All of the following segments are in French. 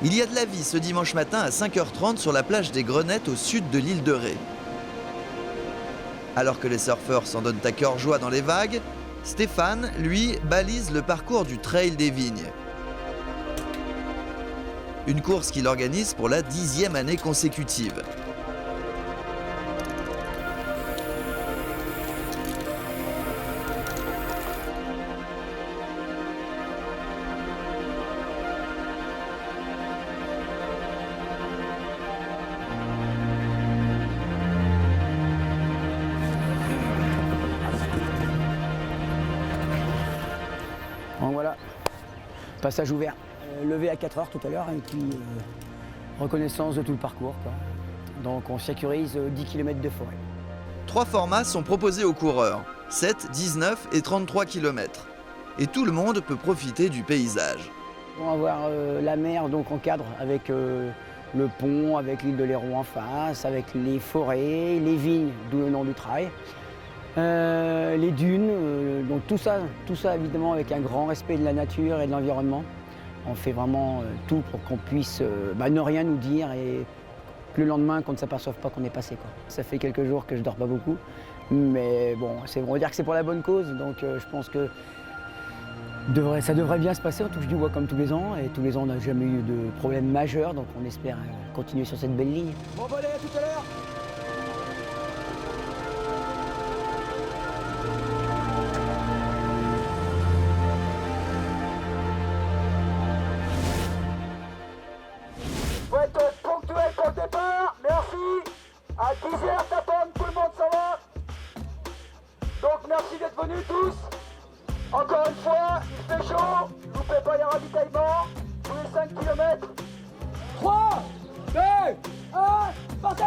Il y a de la vie ce dimanche matin à 5h30 sur la plage des Grenettes au sud de l'île de Ré. Alors que les surfeurs s'en donnent à cœur joie dans les vagues, Stéphane, lui, balise le parcours du Trail des Vignes. Une course qu'il organise pour la 10e année consécutive. Donc voilà, passage ouvert. Levé à 4 heures tout à l'heure et puis reconnaissance de tout le parcours, quoi. Donc on sécurise 10 km de forêt. 3 formats sont proposés aux coureurs, 7, 19 et 33 km. Et tout le monde peut profiter du paysage. On va voir la mer donc en cadre avec le pont, avec l'île de Léron en face, avec les forêts, les vignes, d'où le nom du trail. Les dunes, donc tout ça évidemment avec un grand respect de la nature et de l'environnement. On fait vraiment tout pour qu'on puisse ne rien nous dire et que le lendemain qu'on ne s'aperçoive pas qu'on est passé, quoi. Ça fait quelques jours que je dors pas beaucoup, mais bon, on va dire que c'est pour la bonne cause, donc je pense que ça devrait bien se passer. On touche du bois comme tous les ans et tous les ans on n'a jamais eu de problème majeur, donc on espère continuer sur cette belle ligne. Bon, allez, à tout à l'heure. Faut être ponctuel pour le départ, merci. À 10h t'attends, tout le monde s'en va. Donc merci d'être venus tous. Encore une fois, il fait chaud, loupez pas les ravitaillements, tous les 5 km. 3, 2, 1, partez!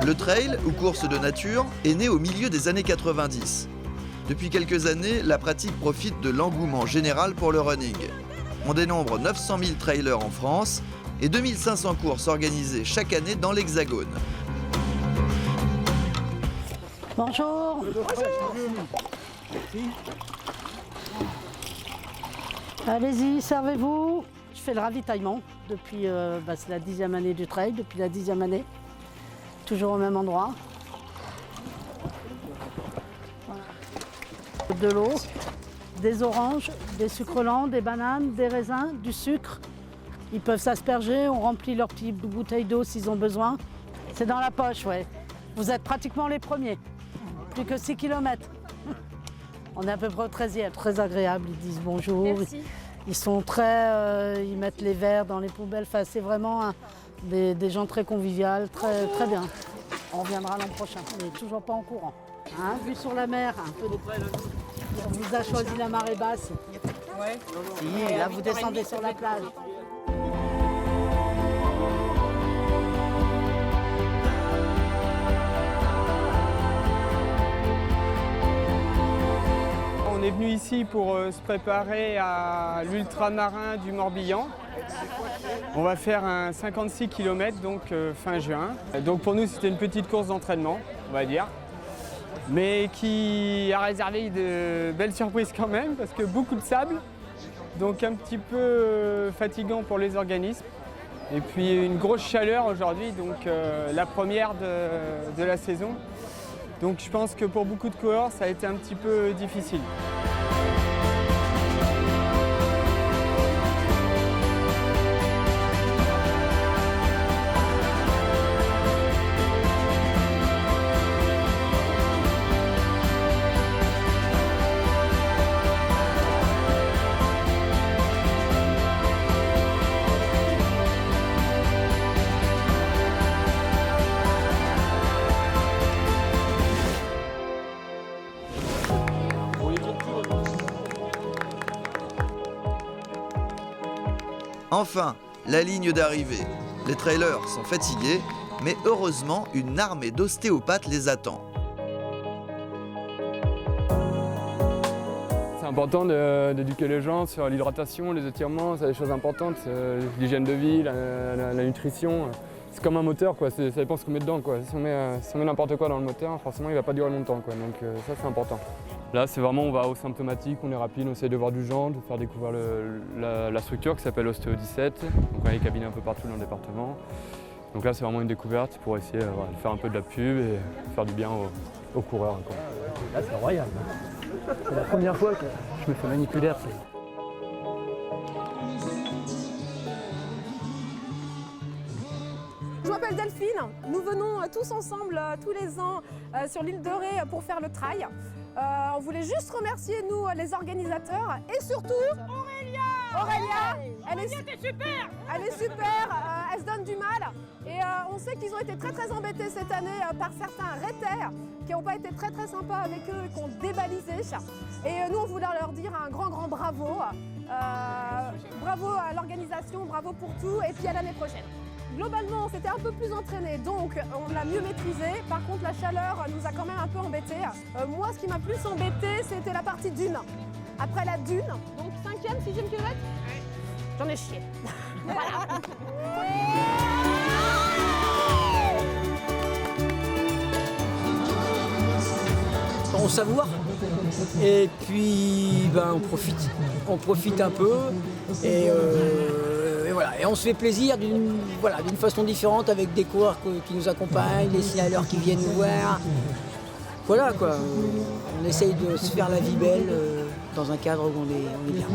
Le trail, ou course de nature, est né au milieu des années 90. Depuis quelques années, la pratique profite de l'engouement général pour le running. On dénombre 900 000 trailers en France et 2500 courses organisées chaque année dans l'Hexagone. Bonjour. Allez-y, servez-vous. Je fais le ravitaillement depuis c'est la 10e année du trail, depuis la 10e année. Toujours au même endroit. Voilà. De l'eau, des oranges, des sucres lents, des bananes, des raisins, du sucre. Ils peuvent s'asperger, on remplit leurs petites bouteilles d'eau s'ils ont besoin. C'est dans la poche, ouais. Vous êtes pratiquement les premiers. Plus que 6 km. On est à peu près au 13e. Très agréable, ils disent bonjour. Merci. Ils sont très... ils mettent les verres dans les poubelles. Enfin, c'est vraiment des gens très conviviaux, très bien. On reviendra l'an prochain. On n'est toujours pas en courant. Hein, vue sur la mer, un peu on vous a choisi la marée basse. Ouais. Si, là vous descendez sur la plage. On est venu ici pour se préparer à l'ultramarin du Morbihan. On va faire un 56 km donc fin juin. Donc pour nous c'était une petite course d'entraînement, on va dire, mais qui a réservé de belles surprises quand même parce que beaucoup de sable, donc un petit peu fatigant pour les organismes. Et puis une grosse chaleur aujourd'hui, donc la première de la saison. Donc je pense que pour beaucoup de coureurs ça a été un petit peu difficile. Enfin, la ligne d'arrivée. Les trailers sont fatigués, mais heureusement, une armée d'ostéopathes les attend. C'est important d'éduquer les gens sur l'hydratation, les étirements, c'est des choses importantes, l'hygiène de vie, la nutrition. c'est comme un moteur, quoi. Ça dépend ce qu'on met dedans, quoi. Si on met n'importe quoi dans le moteur, forcément il va pas durer longtemps, quoi. Donc ça c'est important. Là c'est vraiment, on va au symptomatique, on est rapide, on essaie de voir du genre, de faire découvrir la structure qui s'appelle Ostéo 17. Donc on a des cabinets un peu partout dans le département. Donc là c'est vraiment une découverte pour essayer de faire un peu de la pub et faire du bien aux coureurs. Quoi. Là c'est royal. C'est la première fois que je me fais manipuler. Je m'appelle Delphine, nous venons tous ensemble tous les ans sur l'île de Ré pour faire le trail. On voulait juste remercier nous les organisateurs et surtout Aurélia, elle est super, elle se donne du mal et on sait qu'ils ont été très embêtés cette année par certains réters qui n'ont pas été très sympas avec eux et qui ont débalisé. Et nous on voulait leur dire un grand bravo, bravo à l'organisation, bravo pour tout et puis à l'année prochaine. Globalement, on s'était un peu plus entraîné, donc on l'a mieux maîtrisé. Par contre, la chaleur nous a quand même un peu embêtés. Moi, ce qui m'a plus embêté, c'était la partie dune. Après la dune, donc 5e, 6e kilomètre, j'en ai chié. Voilà. On savoure et puis on profite un peu et voilà. Et on se fait plaisir d'une façon différente avec des coureurs qui nous accompagnent, des signaleurs qui viennent nous voir. Voilà quoi, on essaye de se faire la vie belle dans un cadre où on est bien.